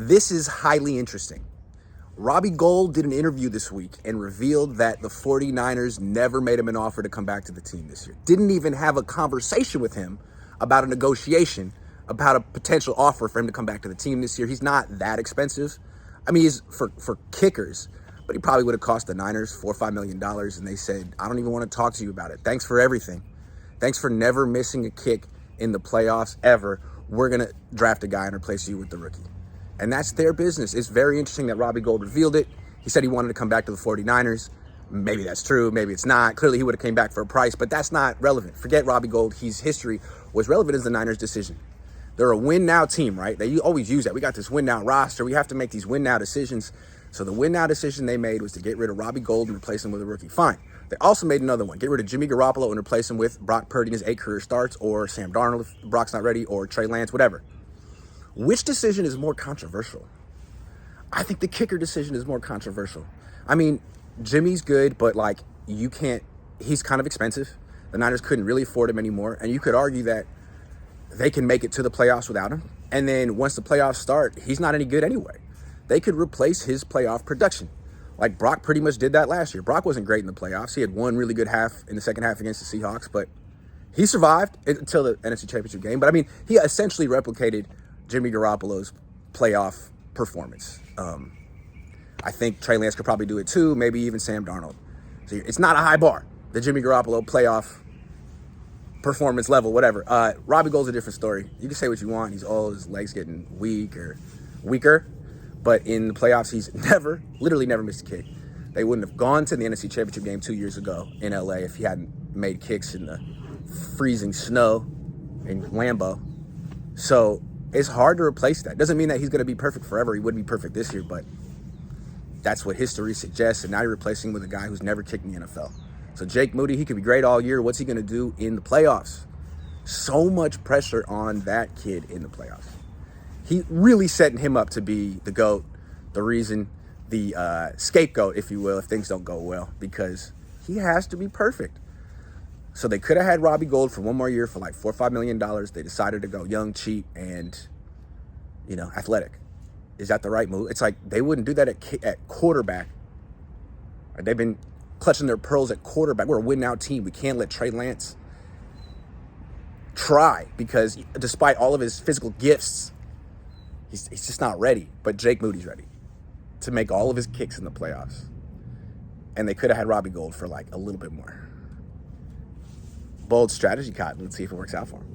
This is highly interesting. Robbie Gould did an interview this week and revealed that the 49ers never made him an offer to come back to the team this year. Didn't even have a conversation with him about a negotiation, about a potential offer for him to come back to the team this year. He's not that expensive. I mean, he's for kickers, but he probably would have cost the Niners $4 or $5 million, and they said, I don't even want to talk to you about it. Thanks for everything. Thanks for never missing a kick in the playoffs ever. We're going to draft a guy and replace you with the rookie. And that's their business. It's very interesting that Robbie Gould revealed it. He said he wanted to come back to the 49ers. Maybe that's true. Maybe it's not. Clearly, he would have came back for a price, but that's not relevant. Forget Robbie Gould. His history was relevant as the Niners' decision. They're a win-now team, right? They always use that. We got this win-now roster. We have to make these win-now decisions. So the win-now decision they made was to get rid of Robbie Gould and replace him with a rookie. Fine. They also made another one. Get rid of Jimmy Garoppolo and replace him with Brock Purdy in his 8 career starts, or Sam Darnold if Brock's not ready, or Trey Lance, whatever. Which decision is more controversial? I think the kicker decision is more controversial. I mean, Jimmy's good, but he's kind of expensive. The Niners couldn't really afford him anymore. And you could argue that they can make it to the playoffs without him. And then once the playoffs start, he's not any good anyway. They could replace his playoff production. Like Brock pretty much did that last year. Brock wasn't great in the playoffs. He had one really good half in the second half against the Seahawks, but he survived until the NFC Championship game. But I mean, he essentially replicated Jimmy Garoppolo's playoff performance. I think Trey Lance could probably do it too, maybe even Sam Darnold. So it's not a high bar, the Jimmy Garoppolo playoff performance level, whatever. Robbie Gould's a different story. You can say what you want. He's old, his legs getting weaker. But in the playoffs, he's literally never missed a kick. They wouldn't have gone to the NFC Championship game 2 years ago in LA if he hadn't made kicks in the freezing snow in Lambeau. So it's hard to replace that. Doesn't mean that he's going to be perfect forever. He wouldn't be perfect this year, but that's what history suggests. And now you're replacing him with a guy who's never kicked in the NFL. So Jake Moody, he could be great all year. What's he going to do in the playoffs? So much pressure on that kid in the playoffs. He really setting him up to be the GOAT, the reason, the scapegoat, if you will, if things don't go well, because he has to be perfect. So they could have had Robbie Gould for one more year for like $4 or $5 million. They decided to go young, cheap, and, athletic. Is that the right move? It's like they wouldn't do that at quarterback. They've been clutching their pearls at quarterback. We're a win-now team. We can't let Trey Lance try because despite all of his physical gifts, he's just not ready. But Jake Moody's ready to make all of his kicks in the playoffs. And they could have had Robbie Gould for like a little bit more. Bold strategy, Cotton. Let's see if it works out for him.